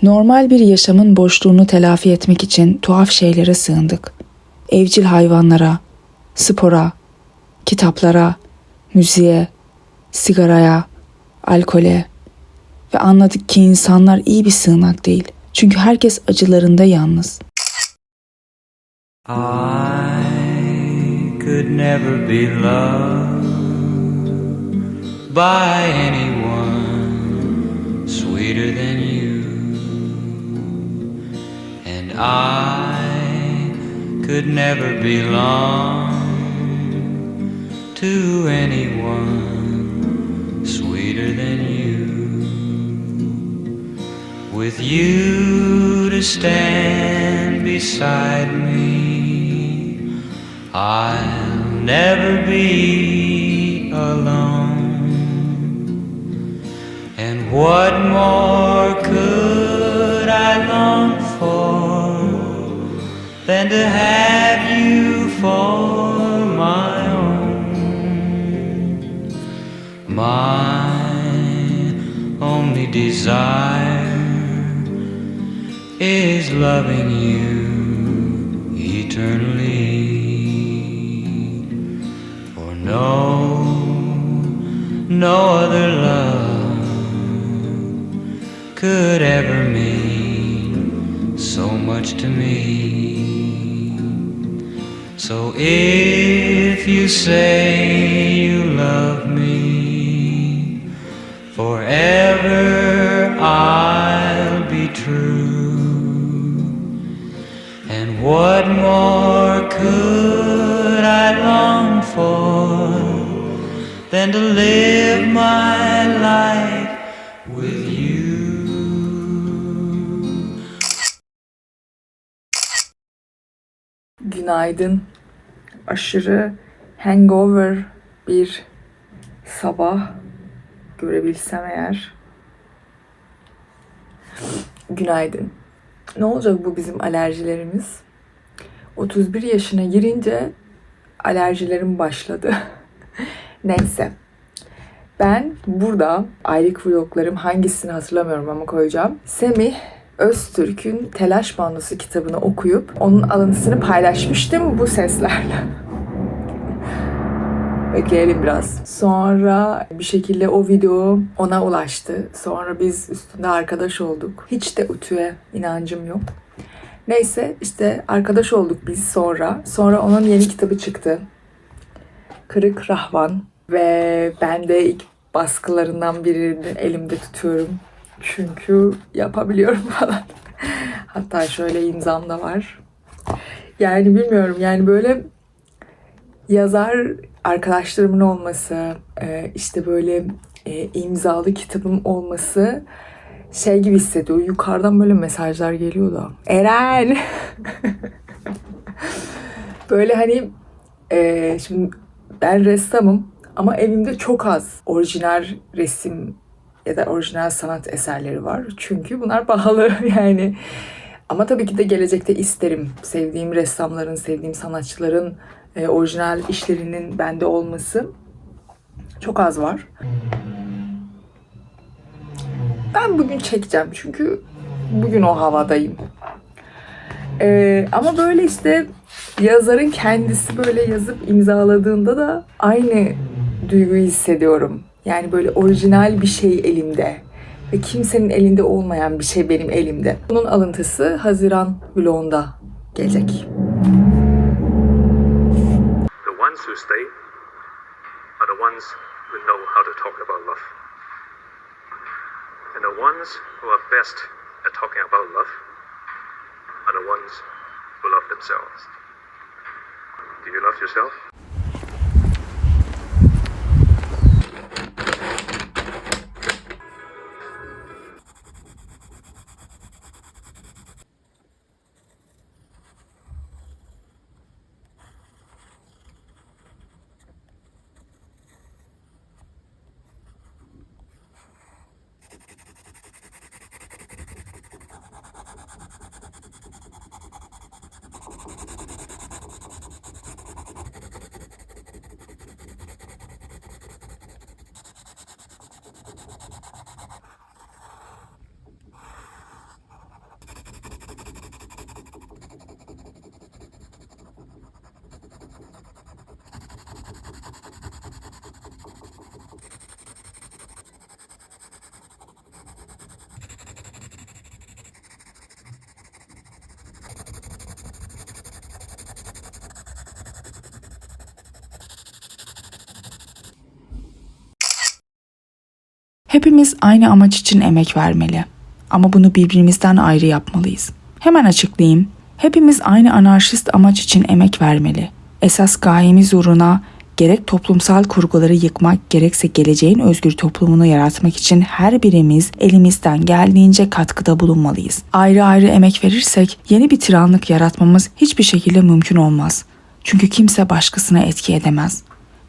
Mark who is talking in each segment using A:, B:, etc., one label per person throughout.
A: Normal bir yaşamın boşluğunu telafi etmek için tuhaf şeylere sığındık. Evcil hayvanlara, spora, kitaplara, müziğe, sigaraya, alkole ve anladık ki insanlar iyi bir sığınak değil. Çünkü herkes acılarında yalnız.
B: I could never be loved by anyone sweeter than you, and I could never belong to anyone sweeter than you. With you to stand beside me, I'll never be alone. And what more could I long for than to have you for my own? My only desire is loving you eternally. For no other love could ever mean so much to me. So if you say you love me, forever I'll be true. And what more could I long for than to live my life with you?
A: Günaydın. Aşırı hangover bir sabah görebilsem eğer. Günaydın. Ne olacak bu bizim alerjilerimiz? 31 yaşına girince alerjilerim başladı. Neyse. Ben burada aylık vloglarım hangisini hatırlamıyorum ama koyacağım. Semih Öztürk'ün Telaş Bandosu kitabını okuyup onun alıntısını paylaşmıştım bu seslerle. Bekleyelim biraz. Sonra bir şekilde o video ona ulaştı. Sonra biz üstünde arkadaş olduk. Hiç de Ütü'ye inancım yok. Neyse işte arkadaş olduk biz sonra. Sonra onun yeni kitabı çıktı. Kırık Rahvan. Ve ben de ilk baskılarından birini elimde tutuyorum. Çünkü yapabiliyorum falan. Hatta şöyle imzam da var. Yani bilmiyorum yani böyle yazar arkadaşlarımın olması, işte böyle imzalı kitabım olması şey gibi hissediyor. Yukarıdan böyle mesajlar geliyor da. Eren! Böyle hani şimdi ben ressamım ama evimde çok az orijinal resim ya da orijinal sanat eserleri var. Çünkü bunlar pahalı yani. Ama tabii ki de gelecekte isterim. Sevdiğim ressamların, sevdiğim sanatçıların orijinal işlerinin bende olması. Çok az var. Ben bugün çekeceğim çünkü bugün o havadayım. Ama böyle işte yazarın kendisi böyle yazıp imzaladığında da aynı duyguyu hissediyorum. Yani böyle orijinal bir şey elimde ve kimsenin elinde olmayan bir şey benim elimde. Bunun alıntısı Haziran vlogunda gelecek.
C: The ones who stay are the ones who know how to talk about love. And the ones who are best at talking about love are the ones who love themselves. Do you love yourself?
D: Hepimiz aynı amaç için emek vermeli. Ama bunu birbirimizden ayrı yapmalıyız. Hemen açıklayayım. Hepimiz aynı anarşist amaç için emek vermeli. Esas gayemiz uğruna gerek toplumsal kurguları yıkmak gerekse geleceğin özgür toplumunu yaratmak için her birimiz elimizden geldiğince katkıda bulunmalıyız. Ayrı ayrı emek verirsek yeni bir tiranlık yaratmamız hiçbir şekilde mümkün olmaz. Çünkü kimse başkasına etki edemez.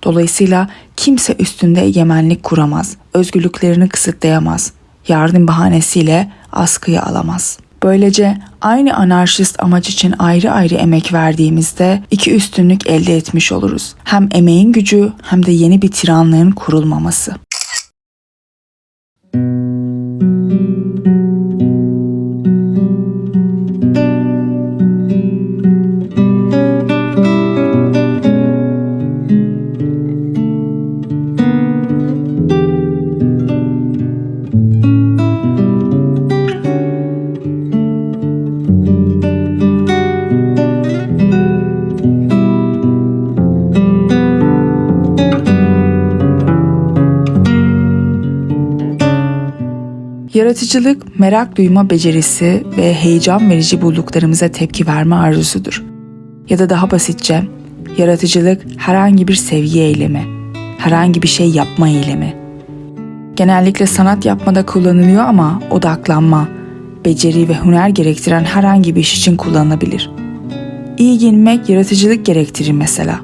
D: Dolayısıyla kimse üstünde egemenlik kuramaz, özgürlüklerini kısıtlayamaz, yardım bahanesiyle askıya alamaz. Böylece aynı anarşist amaç için ayrı ayrı emek verdiğimizde iki üstünlük elde etmiş oluruz. Hem emeğin gücü hem de yeni bir tiranlığın kurulmaması. Yaratıcılık, merak duyma becerisi ve heyecan verici bulduklarımıza tepki verme arzusudur. Ya da daha basitçe, yaratıcılık herhangi bir sevgi eylemi, herhangi bir şey yapma eylemi. Genellikle sanat yapmada kullanılıyor ama odaklanma, beceri ve hüner gerektiren herhangi bir iş için kullanılabilir. İyi giyinmek yaratıcılık gerektirir mesela.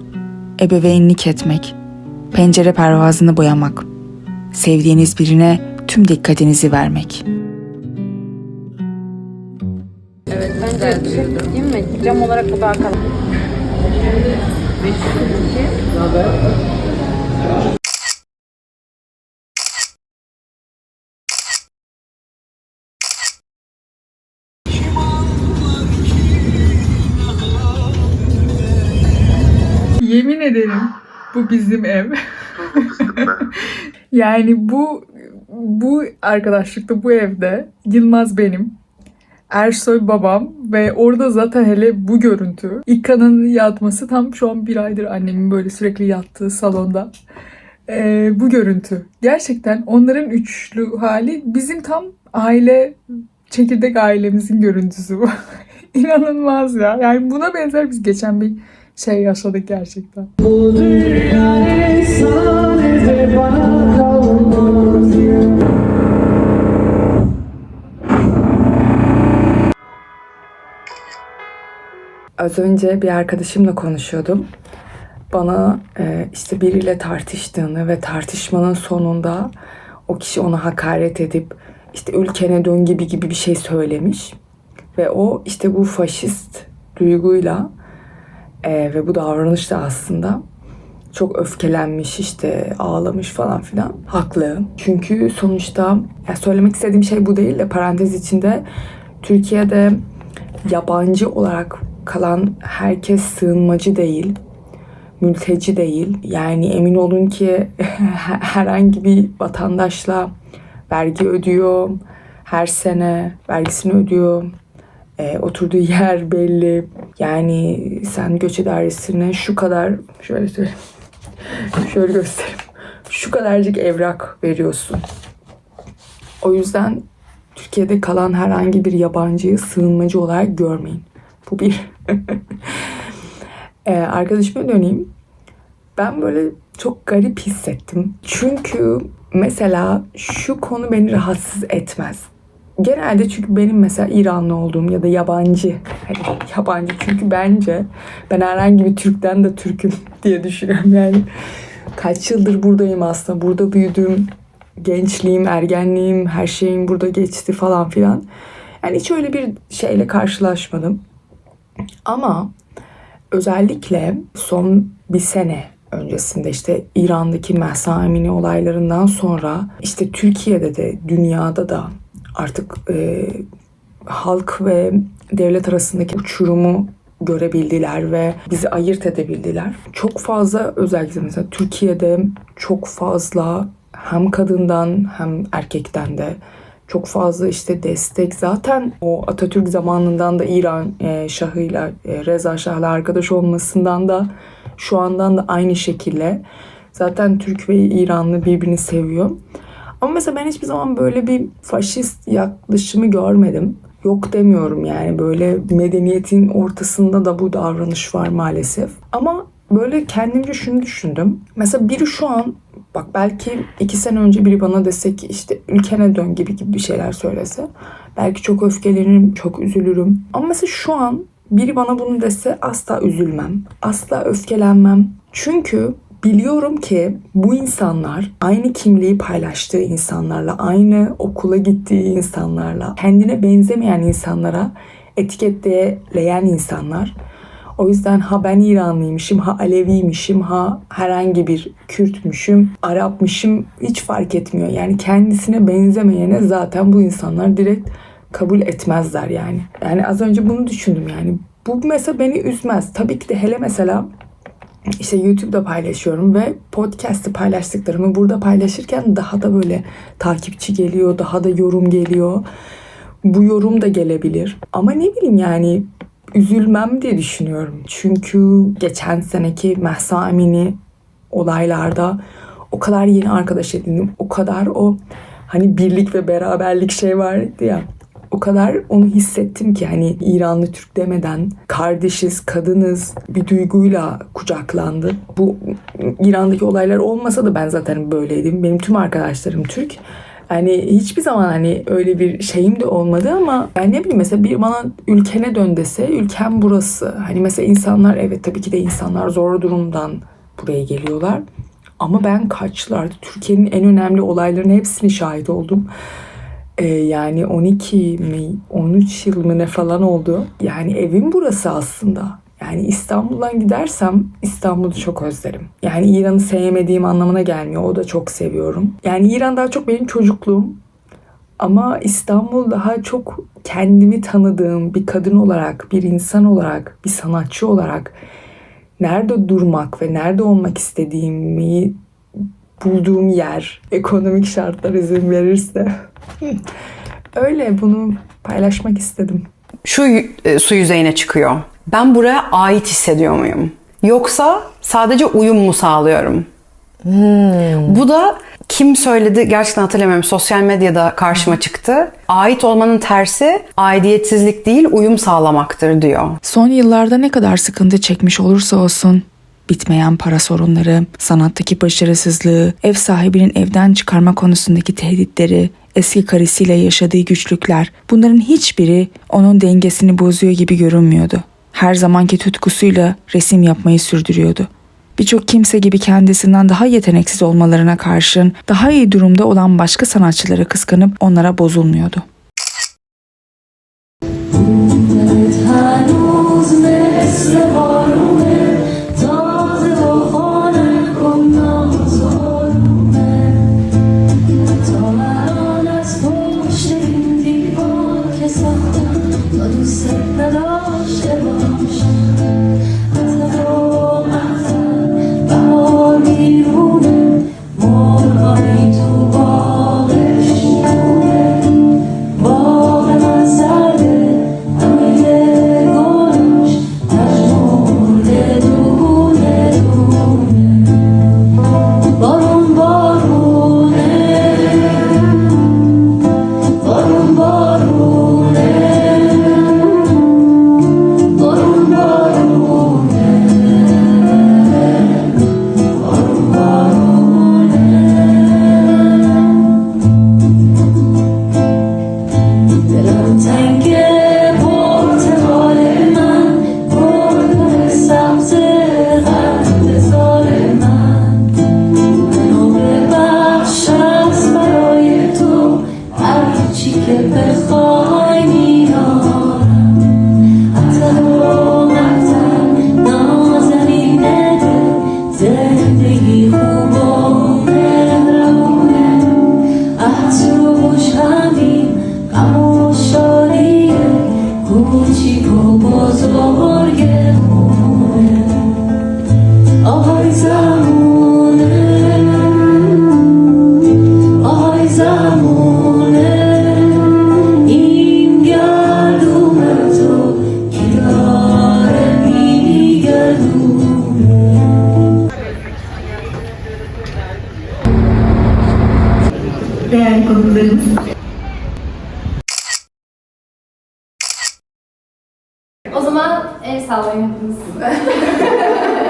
D: Ebeveynlik etmek, pencere pervazını boyamak, sevdiğiniz birine tüm dikkatinizi vermek.
E: Evet, bence değil mi? Cam olarak bu daha kalın.
A: Yemin ederim bu bizim ev. Yani bu arkadaşlıkta bu evde Yılmaz benim, Ersoy babam ve orada zaten hele bu görüntü. İkka'nın yatması tam şu an bir aydır annemin böyle sürekli yattığı salonda. Bu görüntü. Gerçekten onların üçlü hali bizim tam aile, çekirdek ailemizin görüntüsü bu. İnanılmaz ya. Yani buna benzer biz geçen bir şey yaşadık gerçekten. Bu dünyayı sadece bana kalmaz ya. Az önce bir arkadaşımla konuşuyordum. Bana işte biriyle tartıştığını ve tartışmanın sonunda o kişi ona hakaret edip işte ülkene dön gibi bir şey söylemiş. Ve o işte bu faşist duyguyla ve bu davranışla aslında çok öfkelenmiş, işte ağlamış falan filan. Haklı. Çünkü sonuçta ya söylemek istediğim şey bu değil de parantez içinde Türkiye'de yabancı olarak kalan herkes sığınmacı değil, mülteci değil. Yani emin olun ki herhangi bir vatandaşla vergi ödüyor, her sene vergisini ödüyor. Oturduğu yer belli. Yani sen göç idaresine şu kadar, şöyle söyleyeyim, şöyle göstereyim. Şu kadarcık evrak veriyorsun. O yüzden Türkiye'de kalan herhangi bir yabancıyı sığınmacı olarak görmeyin. Bu bir. Arkadaşıma döneyim. Ben böyle çok garip hissettim. Çünkü mesela şu konu beni rahatsız etmez. Genelde çünkü benim mesela İranlı olduğum ya da yabancı, hani yabancı çünkü bence ben herhangi bir Türk'ten de Türk'üm diye düşünüyorum yani. Kaç yıldır buradayım aslında, burada büyüdüm, gençliğim, ergenliğim, her şeyim burada geçti falan filan. Yani hiç öyle bir şeyle karşılaşmadım. Ama özellikle son bir sene öncesinde işte İran'daki Mahsa Amini olaylarından sonra işte Türkiye'de de dünyada da artık halk ve devlet arasındaki uçurumu görebildiler ve bizi ayırt edebildiler. Çok fazla özellikle mesela Türkiye'de çok fazla hem kadından hem erkekten de çok fazla işte destek. Zaten o Atatürk zamanından da İran Şahı'yla Reza Şah'la arkadaş olmasından da şu andan da aynı şekilde zaten Türk ve İranlı birbirini seviyor. Ama mesela ben hiçbir zaman böyle bir faşist yaklaşımı görmedim. Yok demiyorum yani, böyle medeniyetin ortasında da bu davranış var maalesef. Ama böyle kendimce şunu düşündüm. Mesela biri şu an, bak belki 2 sene önce biri bana dese ki işte ülkene dön gibi bir şeyler söylese, belki çok öfkelenirim, çok üzülürüm. Ama mesela şu an biri bana bunu dese asla üzülmem, asla öfkelenmem. Çünkü biliyorum ki bu insanlar aynı kimliği paylaştığı insanlarla, aynı okula gittiği insanlarla, kendine benzemeyen insanlara etiketleyen insanlar. O yüzden ha ben İranlıymışım, ha Aleviymişim, ha herhangi bir Kürtmüşüm, Arapmışım hiç fark etmiyor. Yani kendisine benzemeyene zaten bu insanlar direkt kabul etmezler yani. Yani az önce bunu düşündüm yani. Bu mesela beni üzmez. Tabii ki de hele mesela işte YouTube'da paylaşıyorum ve podcast'ı paylaştıklarımı burada paylaşırken daha da böyle takipçi geliyor, daha da yorum geliyor. Bu yorum da gelebilir. Ama ne bileyim yani üzülmem diye düşünüyorum. Çünkü geçen seneki Mahsa Amini olaylarda o kadar yeni arkadaş edindim. O kadar o hani birlik ve beraberlik şey vardı ya. O kadar onu hissettim ki hani İranlı Türk demeden kardeşiz, kadınız bir duyguyla kucaklandı. Bu İran'daki olaylar olmasa da ben zaten böyleydim. Benim tüm arkadaşlarım Türk. Yani hiçbir zaman hani öyle bir şeyim de olmadı ama ben ne bileyim mesela bir bana ülkene dön dese ülkem burası. Hani mesela insanlar, evet tabii ki de insanlar zor durumdan buraya geliyorlar. Ama ben kaçlarda Türkiye'nin en önemli olaylarının hepsini şahit oldum. Yani 12 mi 13 yıl mı ne falan oldu. Yani evim burası aslında. Yani İstanbul'dan gidersem İstanbul'u çok özlerim. Yani İran'ı sevmediğim anlamına gelmiyor. O da çok seviyorum. Yani İran daha çok benim çocukluğum. Ama İstanbul daha çok kendimi tanıdığım bir kadın olarak, bir insan olarak, bir sanatçı olarak nerede durmak ve nerede olmak istediğimi bulduğum yer. Ekonomik şartlar izin verirse. Öyle, bunu paylaşmak istedim.
F: Şu su yüzeyine çıkıyor. Ben buraya ait hissediyor muyum? Yoksa sadece uyum mu sağlıyorum? Bu da kim söyledi gerçekten hatırlamıyorum. Sosyal medyada karşıma çıktı. Ait olmanın tersi aidiyetsizlik değil uyum sağlamaktır diyor.
D: Son yıllarda ne kadar sıkıntı çekmiş olursa olsun, bitmeyen para sorunları, sanattaki başarısızlığı, ev sahibinin evden çıkarma konusundaki tehditleri, eski karısıyla yaşadığı güçlükler, bunların hiçbiri onun dengesini bozuyor gibi görünmüyordu. Her zamanki tutkusuyla resim yapmayı sürdürüyordu. Birçok kimse gibi kendisinden daha yeteneksiz olmalarına karşın daha iyi durumda olan başka sanatçıları kıskanıp onlara bozulmuyordu.
G: değerli konuklarımız.
E: O zaman el sallayın hepiniz.